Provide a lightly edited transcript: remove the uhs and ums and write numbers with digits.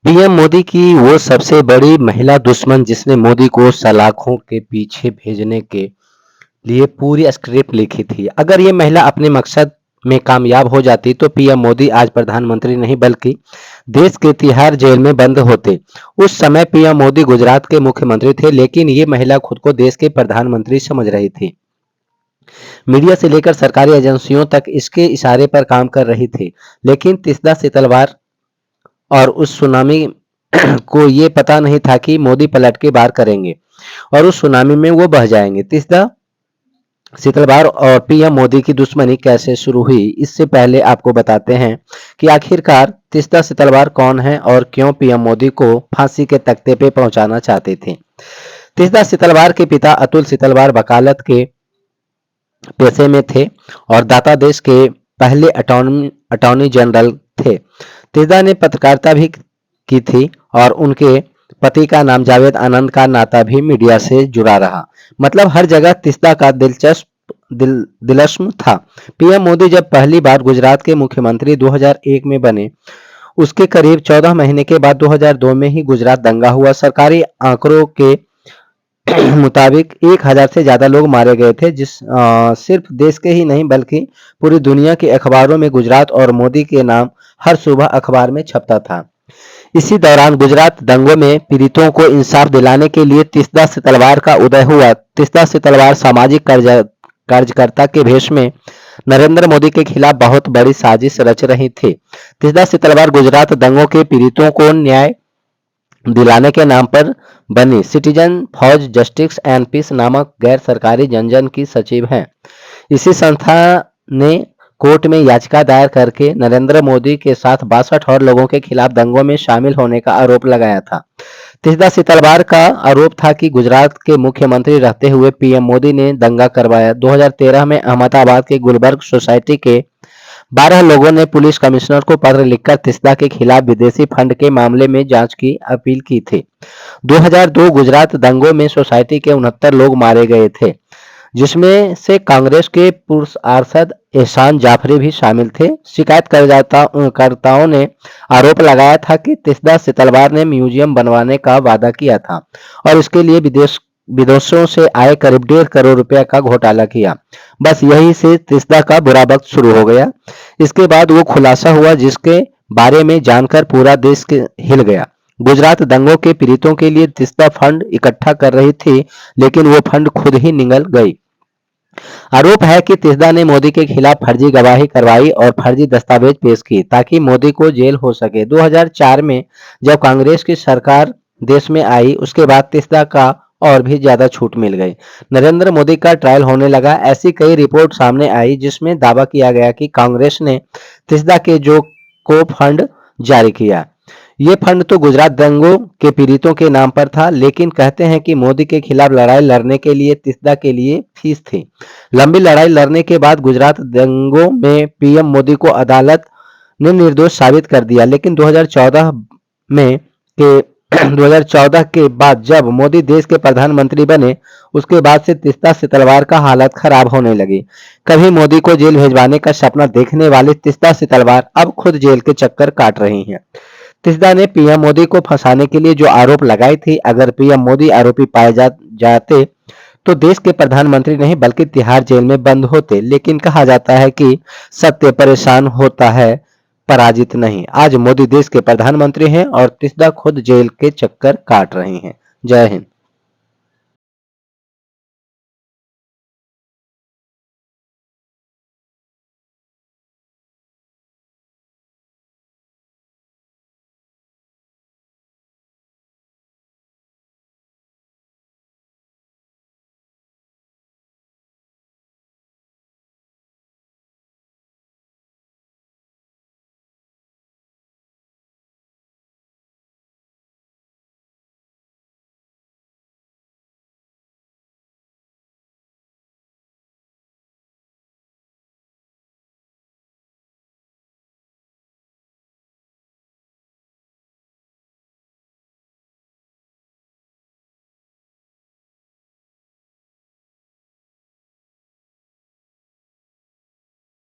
PM Modi की वो सबसे बड़ी महिला दुश्मन जिसने मोदी को सलाखों के पीछे भेजने के लिए पूरी स्क्रिप्ट लिखी थी। अगर ये महिला अपने मकसद में कामयाब हो जाती तो पीएम मोदी आज प्रधानमंत्री नहीं बल्कि देश के तिहाड़ जेल में बंद होते। उस समय पीएम मोदी गुजरात के मुख्यमंत्री थे, लेकिन ये महिला खुद को देश के प्रधानमंत्री समझ रही थी। मीडिया से लेकर सरकारी एजेंसियों तक इसके इशारे पर काम कर रही थी। लेकिन तीसरा से तलवार और उस सुनामी को ये पता नहीं था कि मोदी पलट के वार करेंगे और उस सुनामी में वो बह जाएंगे। तीसरा शीतलवार और पीएम मोदी की दुश्मनी कैसे शुरू हुई, इससे पहले आपको बताते हैं कि आखिरकार तीसरा शीतलवार कौन है और क्यों पीएम मोदी को फांसी के तख्ते पे पहुंचाना चाहते थे। तीसरा शीतलवार के पिता अतुल शीतलवार वकालत के पेशे में थे और दाता देश के पहले अटॉर्नी जनरल थे। तीसरा ने पत्रकारिता भी की थी और उनके पति का नाम जावेद आनंद का नाता भी मीडिया से जुड़ा रहा। मतलब हर जगह तीसरा का दिलचस्प था। पीएम मोदी जब पहली बार गुजरात के मुख्यमंत्री 2001 में बने, उसके करीब 14 महीने के बाद 2002 में ही गुजरात दंगा हुआ। सरकारी आंकड़ों के मुताबिक 1000 से ज्यादा लोग मारे गए थे, सिर्फ देश के ही नहीं बल्कि पूरी दुनिया के अखबारों में गुजरात और मोदी के नाम हर सुबह अखबार में छपता था। इसी दौरान गुजरात दंगों में पीड़ितों को इंसाफ दिलाने के लिए तीसरा शीतलवार का उदय हुआ। तीसरा शीतलवार सामाजिक कार्यकर्ता के भेष में नरेंद्र मोदी के खिलाफ बहुत बड़ी साजिश रच रही थी। तीसरा शीतलवार गुजरात दंगों के पीड़ितों को न्याय दिलाने के नाम पर बनी citizen for justice and peace नामक गैर सरकारी जनजन की सचिव हैं। इसी संस्था ने कोर्ट में याचिका दायर करके नरेंद्र मोदी के साथ 62 और लोगों के खिलाफ दंगों में शामिल होने का आरोप लगाया था। तीसरा शीतलवार का आरोप था कि गुजरात के मुख्यमंत्री रहते हुए पीएम मोदी ने दंगा करवाया। 2013 में अहमदाबाद के गुलबर्ग सोसाइटी के 12 लोगों ने पुलिस कमिश्नर को पत्र लिखकर तीसरा के खिलाफ विदेशी फंड के मामले में जांच की अपील की थी। 2002 गुजरात दंगों में सोसाइटी के 69 लोग मारे गए थे, जिसमें से कांग्रेस के पूर्व पार्षद एहसान जाफरी भी शामिल थे। शिकायतकर्ताओं ने आरोप लगाया था कि तीसरा शीतलवार ने म्यूजियम बनवाने का वादा किया था और इसके लिए विदेशों से आए करीब 1.5 करोड़ रुपया का घोटाला किया। बस यही से तीसरा का बुरा वक्त शुरू हो गया। इसके बाद वो खुलासा हुआ जिसके बारे में जानकर पूरा देश हिल गया। गुजरात दंगों के पीड़ितों के लिए तीसरा फंड इकट्ठा कर रही थी, लेकिन वो फंड खुद ही निगल गई। आरोप है कि तीसरा ने मोदी के खिलाफ फर्जी गवाही करवाई और फर्जी दस्तावेज पेश की ताकि मोदी को जेल हो सके। 2004 में जब कांग्रेस की सरकार देश में आई, उसके बाद तीसरा का और भी ज्यादा छूट मिल गई। नरेंद्र मोदी का ट्रायल होने लगा। ऐसी कई रिपोर्ट सामने आई जिसमें दावा किया गया कि कांग्रेस ने तीसरा के जो को फंड जारी किया। ये फंड तो गुजरात दंगों के पीड़ितों के नाम पर था, लेकिन कहते हैं कि मोदी के खिलाफ लड़ाई लड़ने के लिए तीसरा के लिए फीस थी। लंबी लड़ाई लड़ने के बाद गुजरात दंगों में पीएम मोदी को अदालत ने निर्दोष साबित कर दिया, लेकिन 2014 के बाद जब मोदी देश के प्रधानमंत्री बने, उसके बाद से तीसरा शीतलवार का हालत खराब होने लगी। कभी मोदी को जेल भेजवाने का सपना देखने वाली तीसरा शीतलवार अब खुद जेल के चक्कर काट रही हैं। तीसरा ने पीएम मोदी को फंसाने के लिए जो आरोप लगाई थी, अगर पीएम मोदी आरोपी पाए जाते तो देश के प्रधानमंत्री नहीं बल्कि तिहाड़ जेल में बंद होते। लेकिन कहा जाता है कि सत्य परेशान होता है, पराजित नहीं। आज मोदी देश के प्रधानमंत्री हैं और तीसरा खुद जेल के चक्कर काट रहे हैं। जय हिंद।